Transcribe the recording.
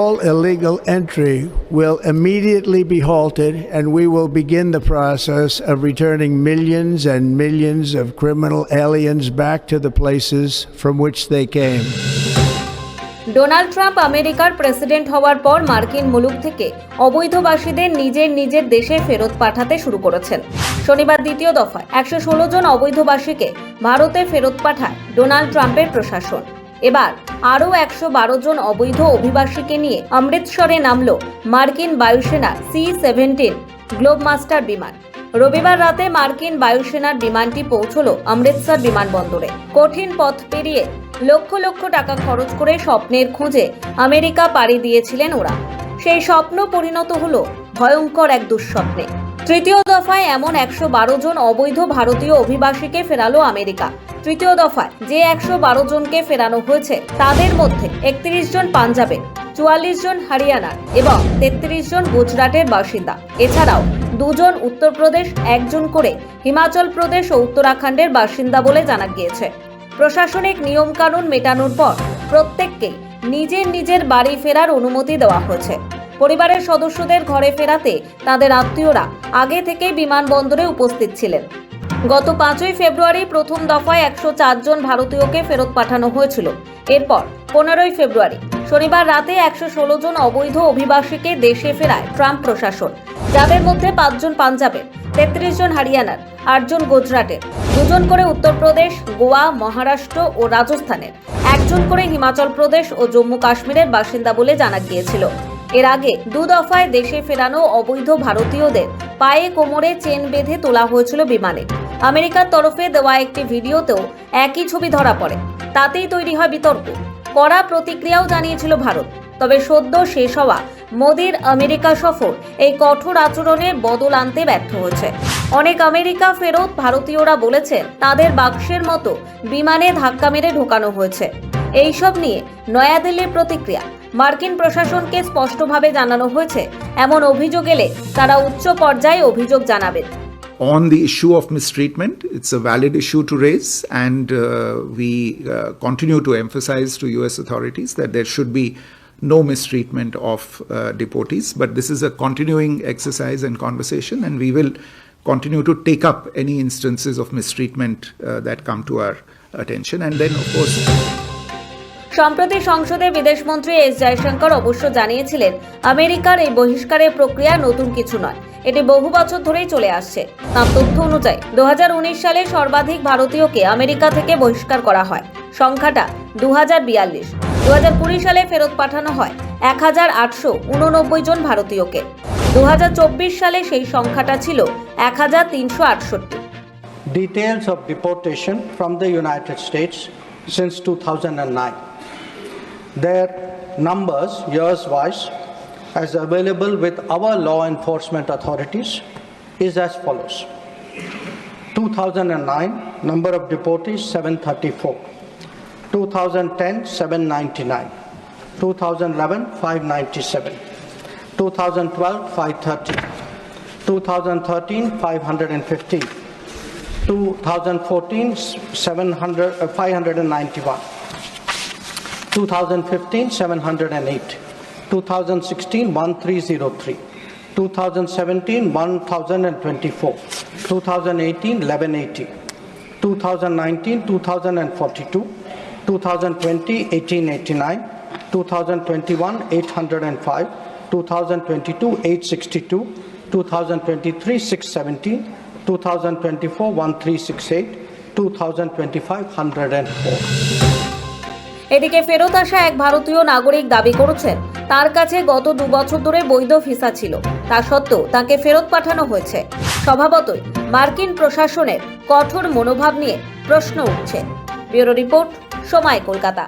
All illegal entry will immediately be halted, and we will begin the process of returning millions and millions of criminal aliens back to the places from which they came. Donald Trump আমেরিকার president হওয়ার পর মার্কিন মুলুক থেকে অবৈধবাসীদের নিজের দেশে ফেরত পাঠাতে শুরু করেছেন। শনিবার দ্বিতীয় দফায় 116 জন অবৈধবাসীকে ভারতে ফেরত পাঠায় ডোনাল্ড ট্রাম্পের প্রশাসন। এবার আরও 112 জন অবৈধ অভিবাসীকে নিয়ে অমৃতসরে নামল মার্কিন বায়ুসেনা C-17 গ্লোবমাস্টার বিমান। রবিবার রাতে মার্কিন বায়ুসেনার বিমানটি পৌঁছল অমৃতসর বিমানবন্দরে। কঠিন পথ পেরিয়ে লক্ষ লক্ষ টাকা খরচ করে স্বপ্নের খোঁজে আমেরিকা পাড়ি দিয়েছিলেন ওরা। সেই স্বপ্ন পরিণত হলো ভয়ঙ্কর এক দুঃস্বপ্নে। তৃতীয় দফায় এমন 112 জন অবৈধ ভারতীয় অভিবাসীকে ফেরালো আমেরিকা। তৃতীয় দফায় যে 112 জনকে ফেরানো হয়েছে তাদের মধ্যে 31 জন পাঞ্জাবের, 44 জন হরিয়ানার এবং 33 জন গুজরাটের বাসিন্দা। এছাড়াও 2 জন উত্তরপ্রদেশ, 1 জন করে হিমাচল প্রদেশ ও উত্তরাখণ্ডের বাসিন্দা বলে জানা গিয়েছে। প্রশাসনিক নিয়মকানুন মেটানোর পর প্রত্যেককেই নিজের বাড়ি ফেরার অনুমতি দেওয়া হয়েছে। পরিবারের সদস্যদের ঘরে ফেরাতে তাদের আত্মীয়রা আগে থেকেই বিমানবন্দরে উপস্থিত ছিলেন। গত 5ই ফেব্রুয়ারি প্রথম দফায় 104 জন ভারতীয়কে ফেরত পাঠানো হয়েছিল। এরপর 15ই ফেব্রুয়ারি শনিবার রাতে 116 জন অবৈধ অভিবাসীকে দেশে ফেরায় ট্রাম্প প্রশাসন, যাদের মধ্যে 5 জন পাঞ্জাবের, 33 জন হরিয়ানার, 8 জন গুজরাটের, 2 জন করে উত্তরপ্রদেশ, গোয়া, মহারাষ্ট্র ও রাজস্থানের, 1 জন করে হিমাচল প্রদেশ ও জম্মু কাশ্মীরের বাসিন্দা বলে জানা গিয়েছিল। এর আগে 2 দফায় দেশে ফেরানো অবৈধ ভারতীয়দের পায়ে কোমরে চেন বেঁধে তোলা হয়েছিল বিমানে। আমেরিকার তরফে দেওয়া একটি ভিডিওতেও একই ছবি ধরা পড়ে। তাতেই তৈরি হয় বিতর্ক। কড়া প্রতিক্রিয়াও জানিয়েছিল ভারত। তবে সদ্য শেষ হওয়া মোদির আমেরিকা সফর এই কঠোর আচরণের বদল আনতে ব্যর্থ হয়েছে। অনেক আমেরিকা ফেরত ভারতীয়রা বলেছেন তাদের বাক্সের মতো বিমানে ধাক্কা মেরে ঢোকানো হয়েছে। এইসব নিয়ে নয়াদিল্লির প্রতিক্রিয়া। মার্কিন প্রশাসনকে স্পষ্টভাবে জানানো হয়েছে এমন অভিযোগ এলে তারা উচ্চ পর্যায়ে অভিযোগ জানাবেন। On the issue of mistreatment, it's a valid issue to raise, and we continue to emphasize to US authorities that there should be no mistreatment of deportees. But this is a continuing exercise and conversation, and we will continue to take up any instances of mistreatment that come to our attention. And then, of course, সম্প্রতি সংসদে বিদেশমন্ত্রী S Jaishankar অবশ্য জানিয়েছিলেন আমেরিকার এই বহিষ্কারের প্রক্রিয়া নতুন কিছু নয়, এটি বহু বছর ধরেই চলে আসছে। তার তথ্য অনুযায়ী 2019 সালে সর্বাধিক ভারতীয়কে আমেরিকা থেকে বহিষ্কার করা হয়, সংখ্যাটা 2042। 2020 সালে ফেরত পাঠানো হয় 1889 জন ভারতীয়কে। 2024 সালে সেই সংখ্যাটা ছিল 1368। Details of deportation from the United States since 2009. Their numbers, years-wise, as available with our law enforcement authorities, is as follows. 2009, number of deportees 734. 2010, 799. 2011, 597. 2012, 530. 2013, 515. 2014, 591. 2015, 708. 2016, 1303. 2017, 1024. 2018, 1180. 2019, 2042. 2020, 1889. 2021, 805. 2022, 862. 2023, 617. 2024, 1368. 2025, 104. এদিকে ফেরত আসা এক ভারতীয় নাগরিক দাবি করেছেন তার কাছে গত 2 বছর ধরে বৈধ ভিসা ছিল, তা সত্ত্বেও তাকে ফেরত পাঠানো হয়েছে। স্বভাবতই মার্কিন প্রশাসনের কঠোর মনোভাব নিয়ে প্রশ্ন উঠছে। ব্যুরো রিপোর্ট, সময়, কলকাতা।